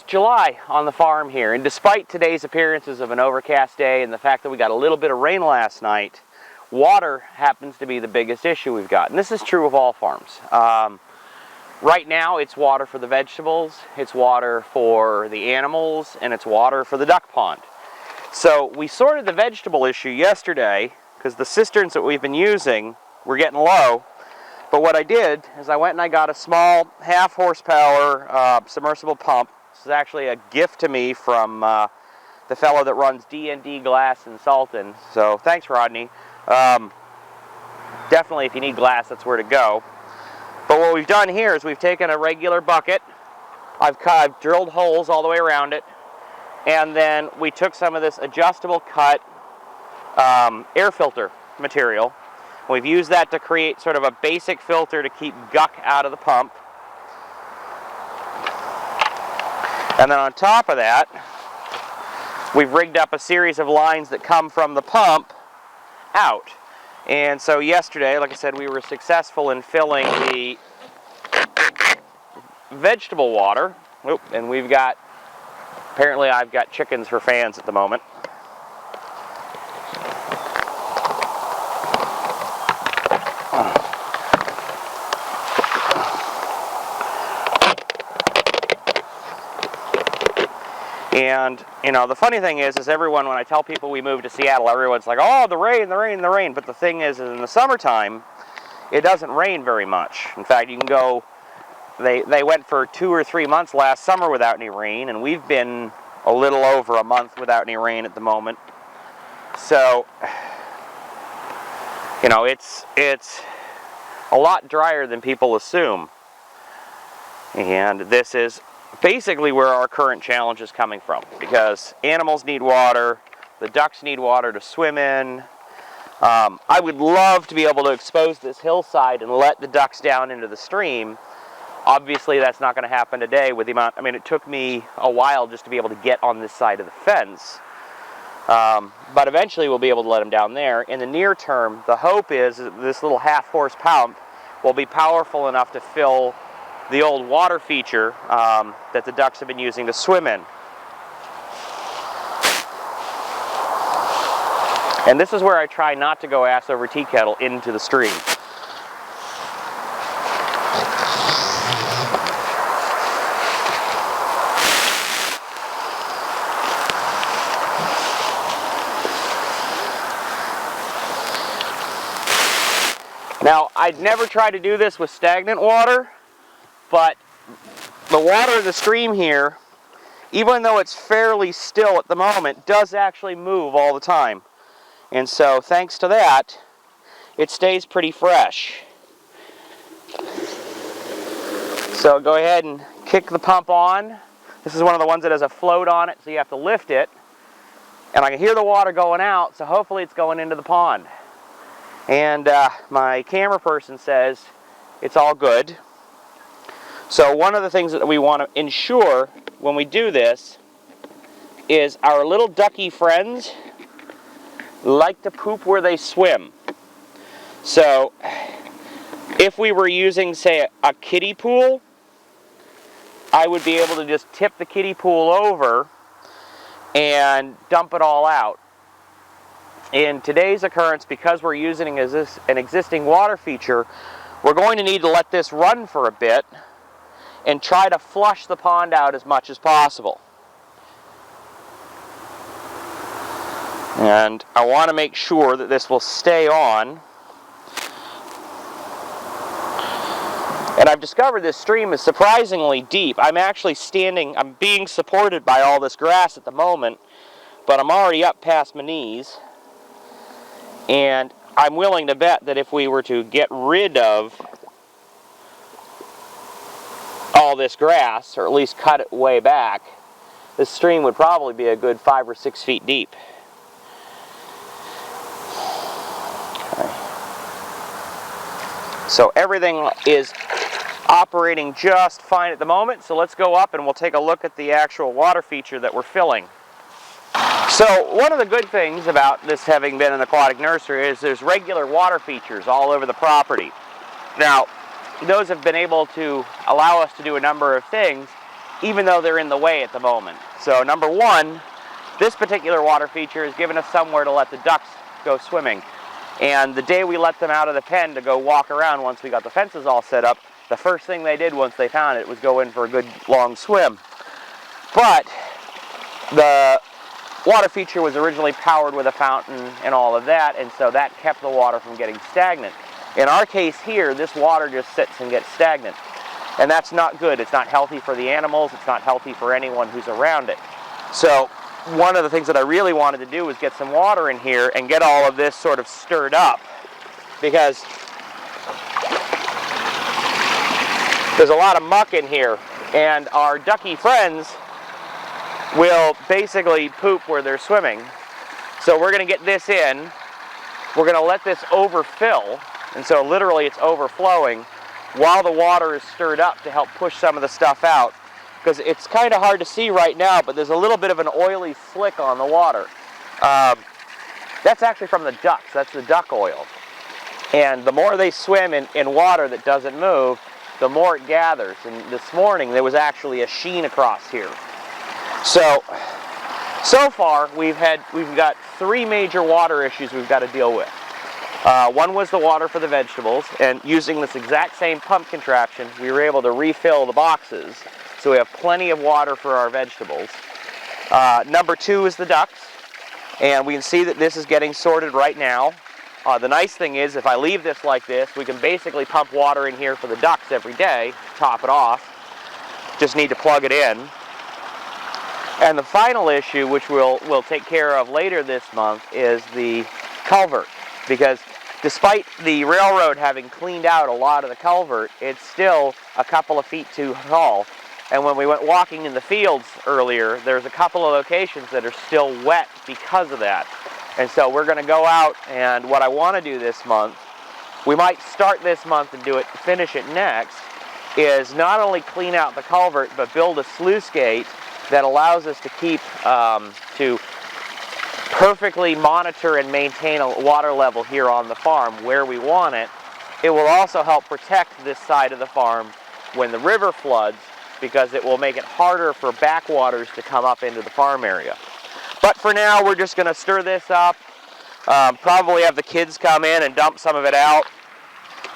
July on the farm here, and despite today's appearances of an overcast day and the fact that we got a little bit of rain last night, water happens to be the biggest issue we've got. And this is true of all farms. Right now it's water for the vegetables, it's water for the animals, and it's water for the duck pond. So we sorted the vegetable issue yesterday because the cisterns that we've been using were getting low. But what I did is I went and I got a small half horsepower submersible pump. This is actually a gift to me from the fellow that runs D&D Glass in Salton. So thanks, Rodney. Definitely if you need glass, that's where to go. But what we've done here is we've taken a regular bucket. I've drilled holes all the way around it. And then we took some of this adjustable cut air filter material. We've used that to create sort of a basic filter to keep guck out of the pump. And then on top of that, we've rigged up a series of lines that come from the pump out. And so yesterday, like I said, we were successful in filling the vegetable water. Oop, and we've got, apparently I've got chickens for fans at the moment. And, you know, the funny thing is everyone, when I tell people we moved to Seattle, everyone's like, oh, the rain, the rain, the rain. But the thing is in the summertime, it doesn't rain very much. In fact, you can go, they went for 2 or 3 months last summer without any rain, and we've been a little over a month without any rain at the moment. So, you know, it's a lot drier than people assume. And this is basically where our current challenge is coming from, because animals need water, the ducks need water to swim in. I would love to be able to expose this hillside and let the ducks down into the stream. Obviously that's not going to happen today with the amount, I mean, it took me a while just to be able to get on this side of the fence. But eventually we'll be able to let them down there. In the near term, the hope is that this little half-horse pump will be powerful enough to fill the old water feature that the ducks have been using to swim in. And this is where I try not to go ass over tea kettle into the stream. Now, I'd never try to do this with stagnant water, but the water in the stream here, even though it's fairly still at the moment, does actually move all the time. And so, thanks to that, it stays pretty fresh. So go ahead and kick the pump on. This is one of the ones that has a float on it, so you have to lift it. And I can hear the water going out, so hopefully it's going into the pond. And my camera person says it's all good. So one of the things that we want to ensure when we do this is our little ducky friends like to poop where they swim. So if we were using, say, a kiddie pool, I would be able to just tip the kiddie pool over and dump it all out. In today's occurrence, because we're using an existing water feature, we're going to need to let this run for a bit and try to flush the pond out as much as possible. And I want to make sure that this will stay on. And I've discovered this stream is surprisingly deep. I'm actually I'm being supported by all this grass at the moment, but I'm already up past my knees. And I'm willing to bet that if we were to get rid of all this grass, or at least cut it way back, this stream would probably be a good 5 or 6 feet deep. Okay. So everything is operating just fine at the moment, so let's go up and we'll take a look at the actual water feature that we're filling. So one of the good things about this having been an aquatic nursery is there's regular water features all over the property. Now, those have been able to allow us to do a number of things, even though they're in the way at the moment. So number one, this particular water feature has given us somewhere to let the ducks go swimming. And the day we let them out of the pen to go walk around once we got the fences all set up, the first thing they did once they found it was go in for a good long swim. But the water feature was originally powered with a fountain and all of that, and so that kept the water from getting stagnant. In our case here, this water just sits and gets stagnant. And that's not good. It's not healthy for the animals. It's not healthy for anyone who's around it. So one of the things that I really wanted to do was get some water in here and get all of this sort of stirred up, because there's a lot of muck in here, and our ducky friends will basically poop where they're swimming. So we're going to get this in. We're going to let this overfill, and so literally it's overflowing while the water is stirred up to help push some of the stuff out. Because it's kind of hard to see right now, but there's a little bit of an oily slick on the water. That's actually from the ducks. That's the duck oil. And the more they swim in water that doesn't move, the more it gathers. And this morning there was actually a sheen across here. So far we've got three major water issues we've got to deal with. One was the water for the vegetables, and using this exact same pump contraption, we were able to refill the boxes. So we have plenty of water for our vegetables. Number two is the ducks, and we can see that this is getting sorted right now. The nice thing is, if I leave this like this, we can basically pump water in here for the ducks every day, top it off. Just need to plug it in. And the final issue, which we'll take care of later this month, is the culvert. Because despite the railroad having cleaned out a lot of the culvert, it's still a couple of feet too tall. And when we went walking in the fields earlier, there's a couple of locations that are still wet because of that. And so we're going to go out, and what I want to do this month, we might start this month and finish it next, is not only clean out the culvert, but build a sluice gate that allows us to keep, to perfectly monitor and maintain a water level here on the farm where we want it. It will also help protect this side of the farm when the river floods, because it will make it harder for backwaters to come up into the farm area. But for now, we're just going to stir this up, probably have the kids come in and dump some of it out.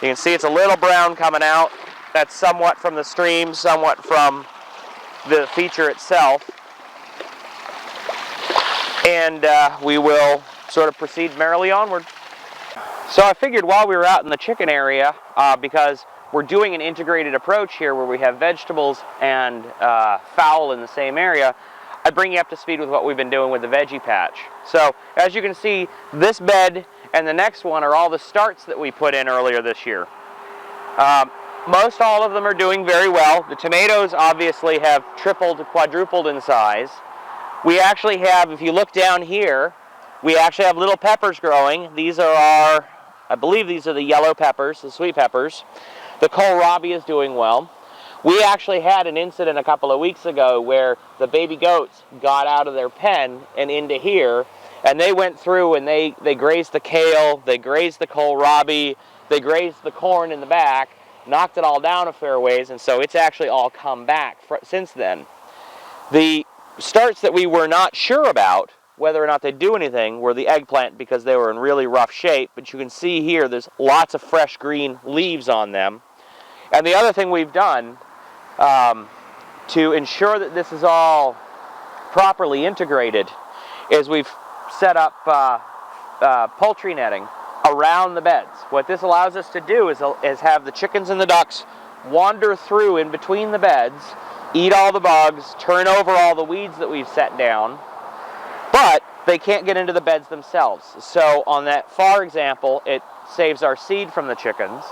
You can see it's a little brown coming out. That's somewhat from the stream, somewhat from the feature itself. And we will sort of proceed merrily onward. So I figured while we were out in the chicken area, because we're doing an integrated approach here where we have vegetables and fowl in the same area, I'd bring you up to speed with what we've been doing with the veggie patch. So as you can see, this bed and the next one are all the starts that we put in earlier this year. Most all of them are doing very well. The tomatoes obviously have tripled to quadrupled in size. We actually have, if you look down here, we actually have little peppers growing. These are our, I believe these are the yellow peppers, the sweet peppers. The kohlrabi is doing well. We actually had an incident a couple of weeks ago where the baby goats got out of their pen and into here, and they went through and they grazed the kale, they grazed the kohlrabi, they grazed the corn in the back, knocked it all down a fair ways, and so it's actually all come back since then. The starts that we were not sure about whether or not they'd do anything were the eggplant, because they were in really rough shape, but you can see here there's lots of fresh green leaves on them. And the other thing we've done to ensure that this is all properly integrated is we've set up poultry netting around the beds. What this allows us to do is have the chickens and the ducks wander through in between the beds, eat all the bugs, turn over all the weeds that we've set down, but they can't get into the beds themselves. So on that far example, it saves our seed from the chickens.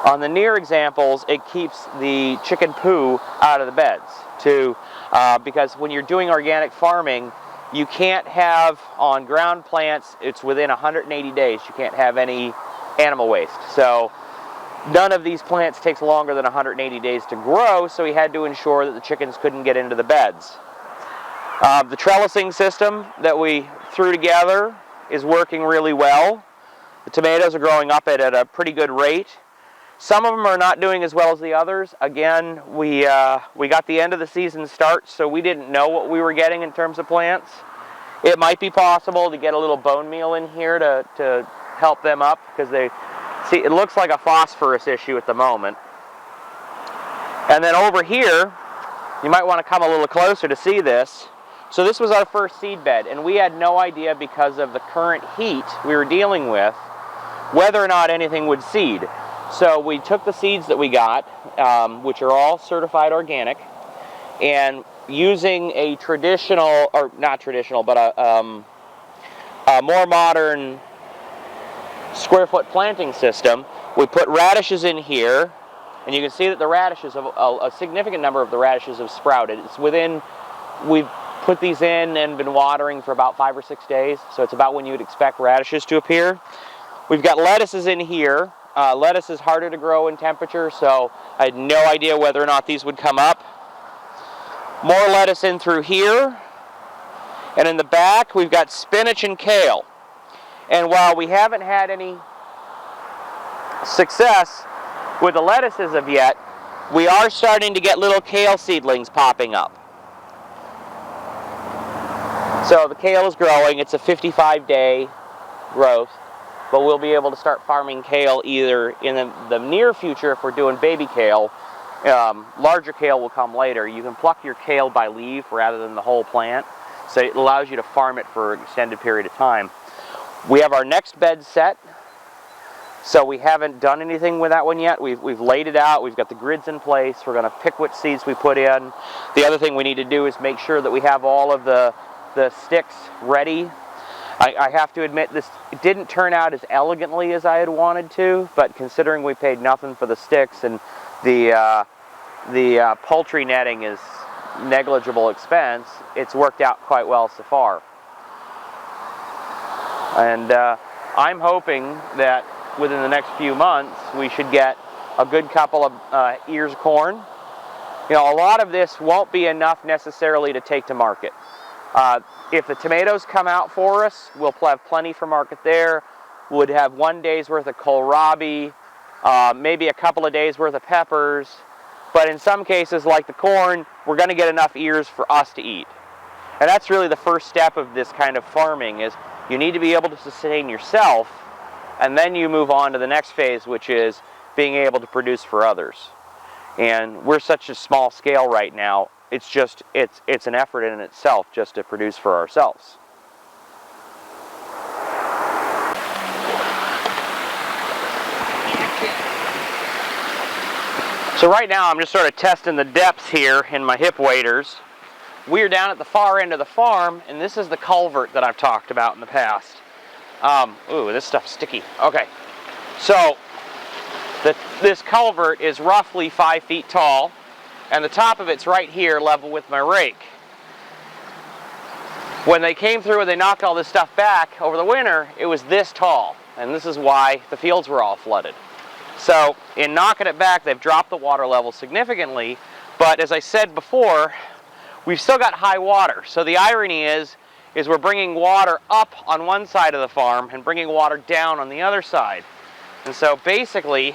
On the near examples, it keeps the chicken poo out of the beds, because when you're doing organic farming, you can't have on ground plants, it's within 180 days, you can't have any animal waste. So none of these plants takes longer than 180 days to grow, so we had to ensure that the chickens couldn't get into the beds. The trellising system that we threw together is working really well. The tomatoes are growing up at a pretty good rate. Some of them are not doing as well as the others. Again, we got the end of the season start, so we didn't know what we were getting in terms of plants. It might be possible to get a little bone meal in here to help them up, because it looks like a phosphorus issue at the moment. And then over here, you might want to come a little closer to see this. So this was our first seed bed, and we had no idea, because of the current heat we were dealing with, whether or not anything would seed. So we took the seeds that we got, which are all certified organic, and using a traditional, or not traditional, but a more modern square foot planting system, we put radishes in here, and you can see that the radishes, a significant number of the radishes have sprouted. It's we've put these in and been watering for about 5 or 6 days, so it's about when you would expect radishes to appear. We've got lettuces in here. Lettuce is harder to grow in temperature, so I had no idea whether or not these would come up. More lettuce in through here. And in the back, we've got spinach and kale. And while we haven't had any success with the lettuce as of yet, we are starting to get little kale seedlings popping up. So the kale is growing. It's a 55-day growth. But we'll be able to start farming kale either in the near future if we're doing baby kale. Larger kale will come later. You can pluck your kale by leaf rather than the whole plant, so it allows you to farm it for an extended period of time. We have our next bed set, so we haven't done anything with that one yet. We've laid it out. We've got the grids in place. We're going to pick which seeds we put in. The other thing we need to do is make sure that we have all of the sticks ready. I have to admit, it didn't turn out as elegantly as I had wanted to, but considering we paid nothing for the sticks and the poultry netting is negligible expense, it's worked out quite well so far. And I'm hoping that within the next few months we should get a good couple of ears of corn. You know, a lot of this won't be enough necessarily to take to market. If the tomatoes come out for us, we'll have plenty for market there. Would have 1 day's worth of kohlrabi, maybe a couple of days worth of peppers. But in some cases, like the corn, we're going to get enough ears for us to eat. And that's really the first step of this kind of farming, is you need to be able to sustain yourself, and then you move on to the next phase, which is being able to produce for others. And we're such a small scale right now, it's an effort in itself just to produce for ourselves. So right now I'm just sort of testing the depths here in my hip waders. We're down at the far end of the farm, and this is the culvert that I've talked about in the past. Ooh, this stuff's sticky. Okay, so this culvert is roughly 5 feet tall, and the top of it's right here level with my rake. When they came through and they knocked all this stuff back over the winter, it was this tall, and this is why the fields were all flooded. So in knocking it back, they've dropped the water level significantly, but as I said before, we've still got high water. So the irony is we're bringing water up on one side of the farm and bringing water down on the other side. And so basically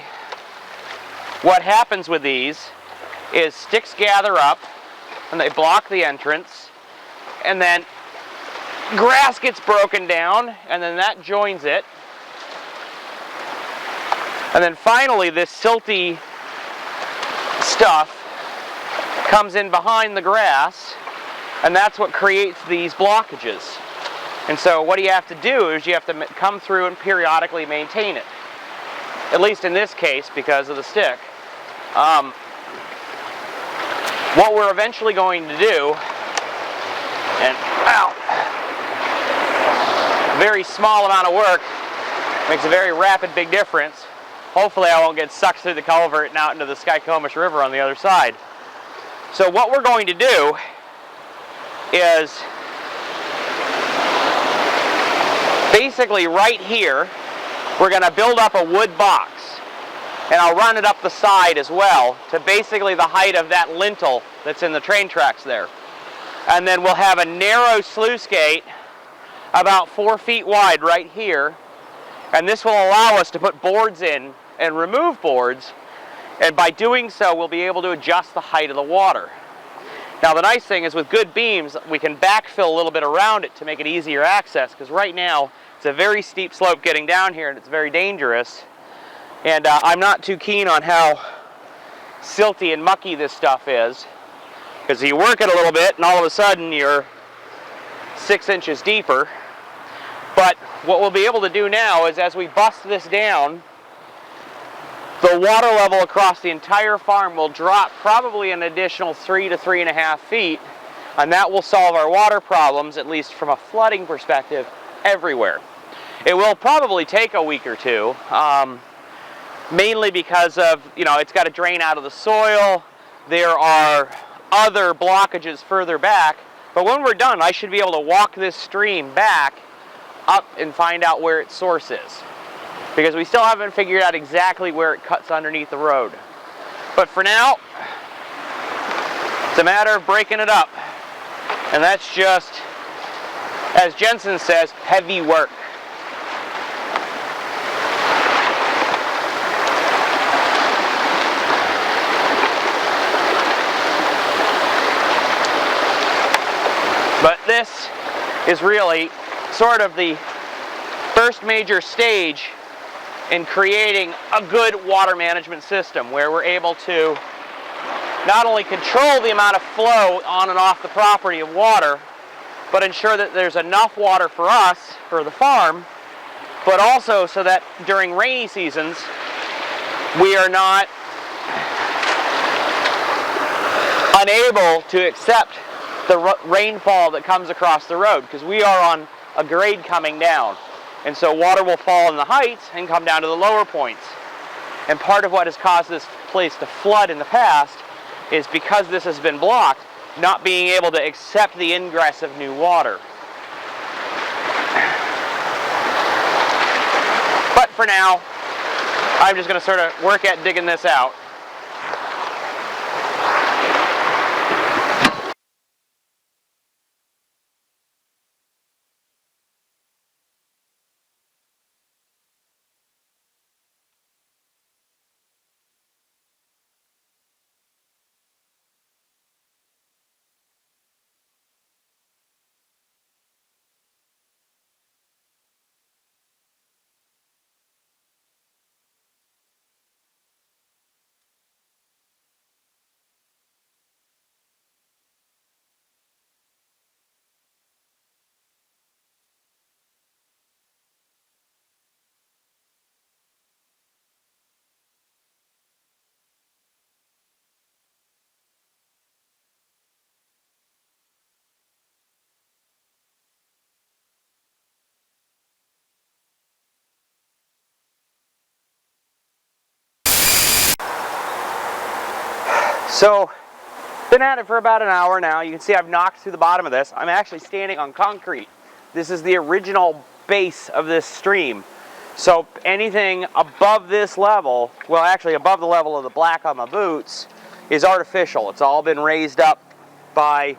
what happens with these is sticks gather up and they block the entrance, and then grass gets broken down, and then that joins it. And then finally this silty stuff comes in behind the grass, and that's what creates these blockages. And so what you have to do is you have to come through and periodically maintain it. At least in this case, because of the stick. What we're eventually going to do, and a very small amount of work makes a very rapid big difference. Hopefully I won't get sucked through the culvert and out into the Skykomish River on the other side. So what we're going to do is basically right here, we're going to build up a wood box. And I'll run it up the side as well to basically the height of that lintel that's in the train tracks there. And then we'll have a narrow sluice gate about 4 feet wide right here. And this will allow us to put boards in and remove boards, and by doing so we'll be able to adjust the height of the water. Now the nice thing is with good beams we can backfill a little bit around it to make it easier access, because right now it's a very steep slope getting down here and it's very dangerous, and I'm not too keen on how silty and mucky this stuff is, because you work it a little bit and all of a sudden you're 6 inches deeper. But what we'll be able to do now is, as we bust this down, the water level across the entire farm will drop probably an additional 3 to 3.5 feet, and that will solve our water problems, at least from a flooding perspective, everywhere. It will probably take a week or two, mainly because of, it's got to drain out of the soil. There are other blockages further back, but when we're done, I should be able to walk this stream back up and find out where its source is, because we still haven't figured out exactly where it cuts underneath the road. But for now, it's a matter of breaking it up, and that's just, as Jensen says, heavy work. But this is really sort of the first major stage in creating a good water management system, where we're able to not only control the amount of flow on and off the property of water, but ensure that there's enough water for us, for the farm, but also so that during rainy seasons we are not unable to accept the rainfall that comes across the road, because we are on a grade coming down, and so water will fall in the heights and come down to the lower points. And part of what has caused this place to flood in the past is because this has been blocked, not being able to accept the ingress of new water. But for now, I'm just going to sort of work at digging this out. So, been at it for about an hour now. You can see I've knocked through the bottom of this. I'm actually standing on concrete. This is the original base of this stream. So anything above this level, well actually above the level of the black on my boots, is artificial. It's all been raised up by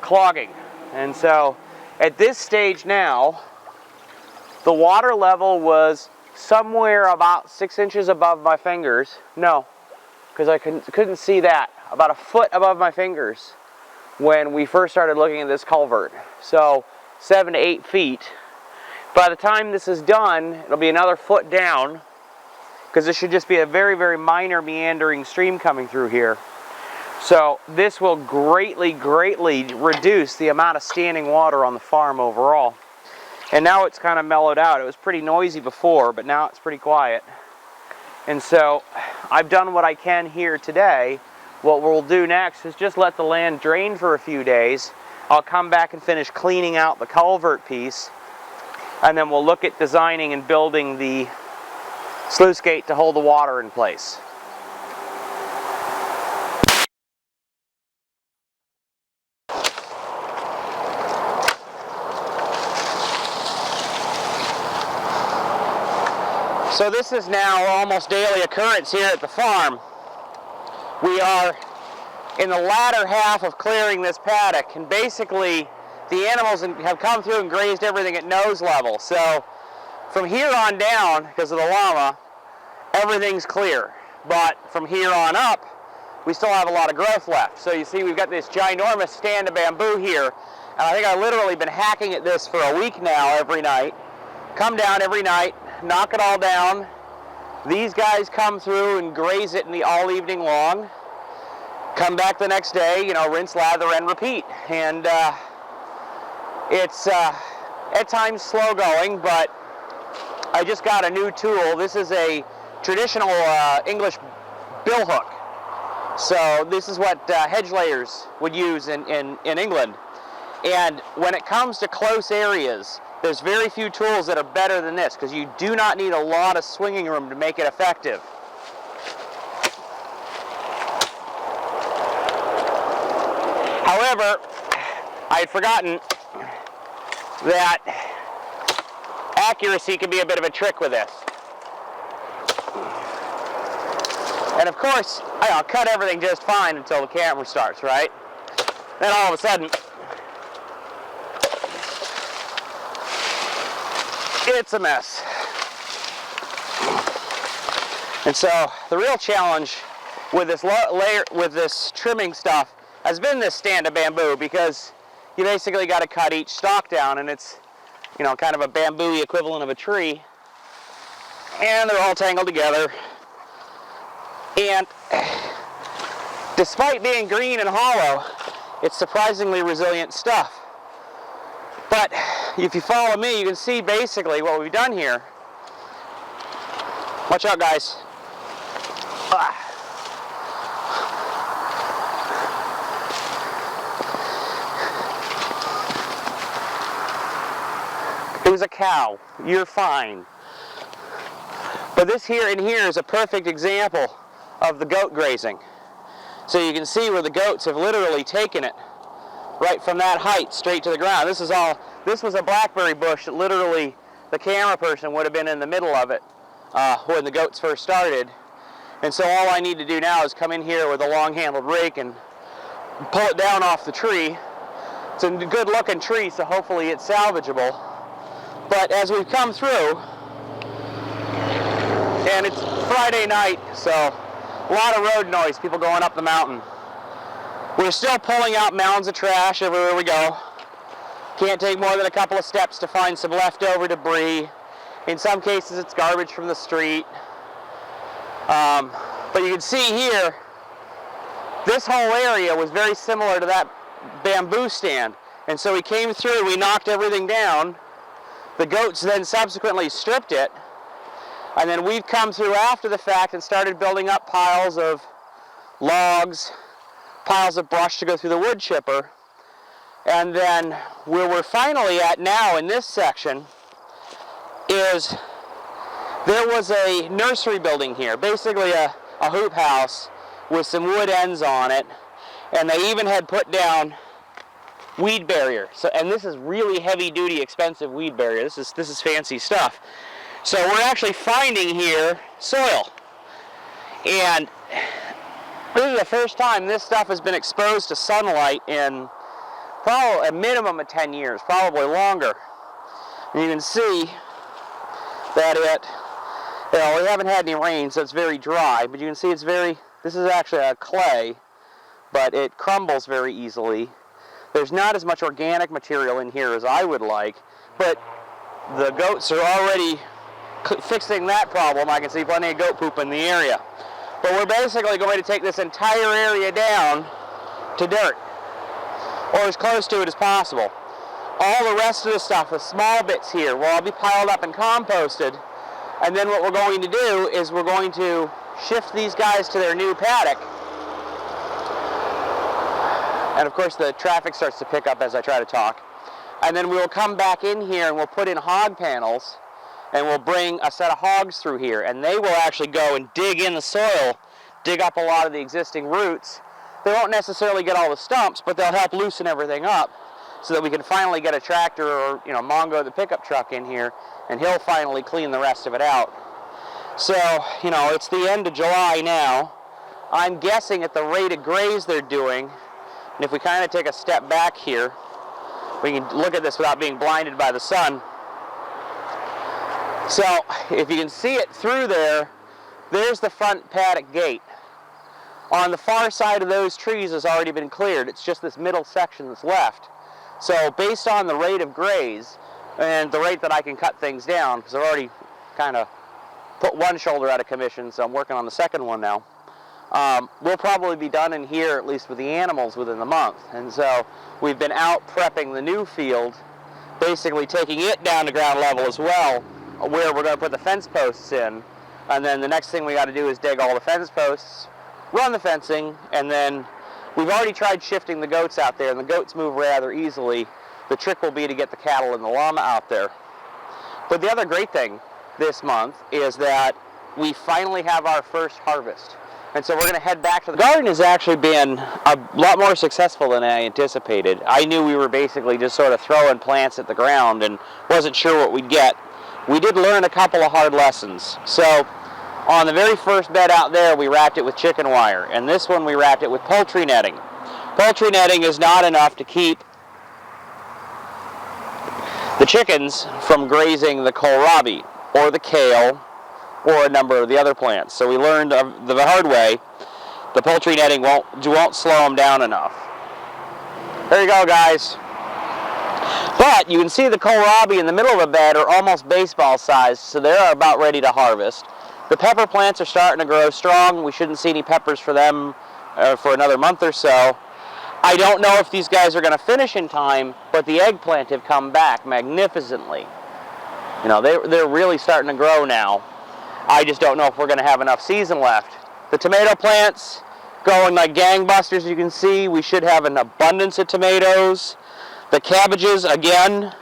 clogging. And so at this stage now, the water level was somewhere about 6 inches above my fingers. No, because I couldn't see that. About a foot above my fingers when we first started looking at this culvert. So 7 to 8 feet. By the time this is done, it'll be another foot down, because this should just be a very, very minor meandering stream coming through here. So this will greatly, greatly reduce the amount of standing water on the farm overall. And now it's kind of mellowed out. It was pretty noisy before, but now it's pretty quiet. And so I've done what I can here today. What we'll do next is just let the land drain for a few days. I'll come back and finish cleaning out the culvert piece, and then we'll look at designing and building the sluice gate to hold the water in place. So this is now almost daily occurrence here at the farm. We are in the latter half of clearing this paddock, and basically the animals have come through and grazed everything at nose level. So from here on down, because of the llama, everything's clear. But from here on up, we still have a lot of growth left. So you see we've got this ginormous stand of bamboo here, and I think I've literally been hacking at this for a week now every night. Come down every night, knock it all down. These guys come through and graze it all evening long. Come back the next day, you know, rinse, lather, and repeat. And it's at times slow going, but I just got a new tool. This is a traditional English bill hook. So this is what hedge layers would use in England. And when it comes to close areas, there's very few tools that are better than this, because you do not need a lot of swinging room to make it effective. However, I had forgotten that accuracy can be a bit of a trick with this. And of course, I'll cut everything just fine until the camera starts, right? Then all of a sudden, it's a mess. And so the real challenge with this trimming stuff has been this stand of bamboo, because you basically got to cut each stalk down, and it's, you know, kind of a bamboo equivalent of a tree, and they're all tangled together. And despite being green and hollow, it's surprisingly resilient stuff. But if you follow me, you can see basically what we've done here. Watch out, guys. It was a cow. You're fine. But this here and here is a perfect example of the goat grazing. So you can see where the goats have literally taken it right from that height straight to the ground. This was a blackberry bush that literally the camera person would have been in the middle of it when the goats first started. And so all I need to do now is come in here with a long-handled rake and pull it down off the tree. It's a good looking tree, so hopefully it's salvageable. But as we've come through, and it's Friday night, so a lot of road noise, people going up the mountain. We're still pulling out mounds of trash everywhere we go. Can't take more than a couple of steps to find some leftover debris. In some cases it's garbage from the street. But you can see here, this whole area was very similar to that bamboo stand. And so we came through, we knocked everything down. The goats then subsequently stripped it. And then we've come through after the fact and started building up piles of logs, piles of brush to go through the wood chipper. And then where we're finally at now in this section is there was a nursery building here, basically a hoop house with some wood ends on it. And they even had put down weed barrier. So, and this is really heavy duty, expensive weed barrier. This is fancy stuff. So we're actually finding here soil. And this is the first time this stuff has been exposed to sunlight in probably a minimum of 10 years, probably longer. And you can see that we haven't had any rain, so it's very dry, but you can see this is actually a clay, but it crumbles very easily. There's not as much organic material in here as I would like, but the goats are already fixing that problem. I can see plenty of goat poop in the area. But we're basically going to take this entire area down to dirt, or as close to it as possible. All the rest of the stuff, the small bits here, will all be piled up and composted. And then what we're going to do is we're going to shift these guys to their new paddock. And of course the traffic starts to pick up as I try to talk. And then we will come back in here and we'll put in hog panels, and we'll bring a set of hogs through here, and they will actually go and dig in the soil, dig up a lot of the existing roots. They won't necessarily get all the stumps, but they'll help loosen everything up so that we can finally get a tractor or, Mongo the pickup truck in here, and he'll finally clean the rest of it out. So, it's the end of July now. I'm guessing at the rate of graze they're doing, and if we kind of take a step back here, we can look at this without being blinded by the sun. So if you can see it through there, there's the front paddock gate. On the far side of those trees has already been cleared. It's just this middle section that's left. So based on the rate of graze and the rate that I can cut things down, because I've already kind of put one shoulder out of commission, so I'm working on the second one now. We'll probably be done in here, at least with the animals, within the month. And so we've been out prepping the new field, basically taking it down to ground level as well, where we're going to put the fence posts in. And then the next thing we got to do is dig all the fence posts, run the fencing, and then we've already tried shifting the goats out there, and the goats move rather easily. The trick will be to get the cattle and the llama out there. But the other great thing this month is that we finally have our first harvest. And so we're going to head back to the garden. Has actually been a lot more successful than I anticipated. I knew we were basically just sort of throwing plants at the ground and wasn't sure what we'd get. We did learn a couple of hard lessons. So on the very first bed out there, we wrapped it with chicken wire, and this one we wrapped it with poultry netting. Poultry netting is not enough to keep the chickens from grazing the kohlrabi or the kale or a number of the other plants. So we learned the hard way, the poultry netting won't slow them down enough. There you go, guys. But you can see the kohlrabi in the middle of the bed are almost baseball sized, so they're about ready to harvest. The pepper plants are starting to grow strong. We shouldn't see any peppers for them for another month or so. I don't know if these guys are going to finish in time, but the eggplant have come back magnificently. You know, they're really starting to grow now. I just don't know if we're going to have enough season left. The tomato plants going like gangbusters, you can see. We should have an abundance of tomatoes. The cabbages, again,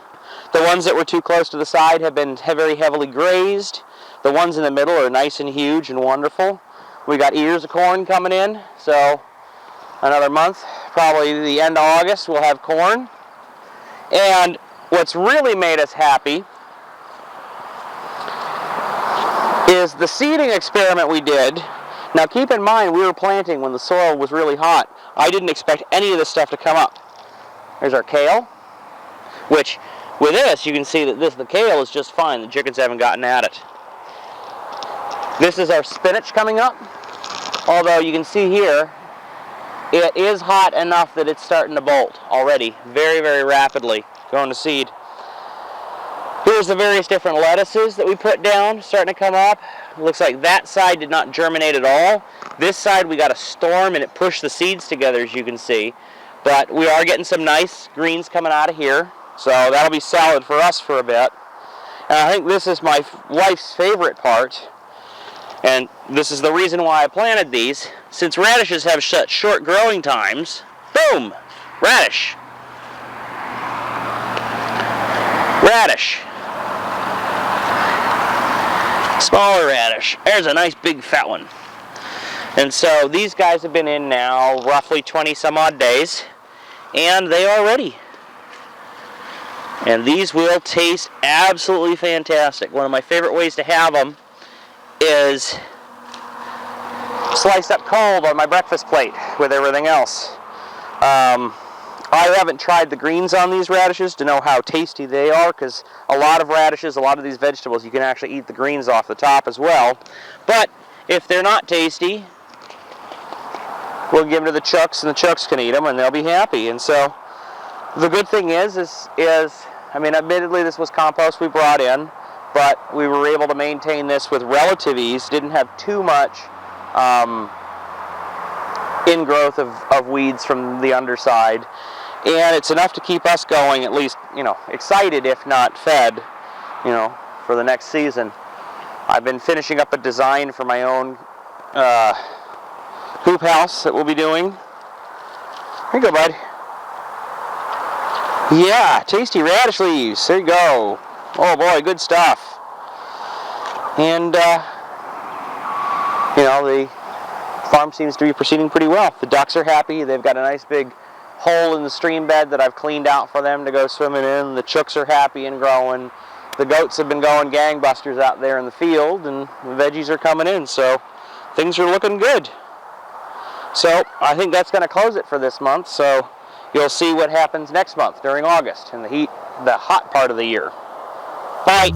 the ones that were too close to the side have been very heavily grazed. The ones in the middle are nice and huge and wonderful. We got ears of corn coming in, so another month, probably the end of August, we'll have corn. And what's really made us happy is the seeding experiment we did. Now keep in mind, we were planting when the soil was really hot. I didn't expect any of this stuff to come up. There's our kale, which with this, you can see that the kale is just fine. The chickens haven't gotten at it. This is our spinach coming up, although you can see here, it is hot enough that it's starting to bolt already, very, very rapidly, going to seed. Here's the various different lettuces that we put down, starting to come up. It looks like that side did not germinate at all. This side we got a storm and it pushed the seeds together, as you can see. But we are getting some nice greens coming out of here, so that'll be salad for us for a bit. And I think this is my wife's favorite part, and this is the reason why I planted these. Since radishes have such short growing times, boom, radish. Radish. Smaller radish. There's a nice big fat one. And so these guys have been in now roughly 20 some odd days, and they are ready. And these will taste absolutely fantastic. One of my favorite ways to have them is sliced up cold on my breakfast plate with everything else. I haven't tried the greens on these radishes to know how tasty they are, because a lot of radishes, a lot of these vegetables, you can actually eat the greens off the top as well. But if they're not tasty, we'll give them to the chucks, and the chucks can eat them, and they'll be happy. And so the good thing is I mean, admittedly this was compost we brought in, but we were able to maintain this with relative ease. Didn't have too much ingrowth of weeds from the underside, and it's enough to keep us going, at least, you know, excited if not fed, you know, for the next season. I've been finishing up a design for my own hoop house that we'll be doing. Here you go, bud. Yeah, tasty radish leaves. There you go. Oh boy, good stuff. And you know, the farm seems to be proceeding pretty well. The ducks are happy. They've got a nice big hole in the stream bed that I've cleaned out for them to go swimming in. The chooks are happy and growing. The goats have been going gangbusters out there in the field, and the veggies are coming in, so things are looking good. So I think that's going to close it for this month. So you'll see what happens next month during August in the hot part of the year. Bye.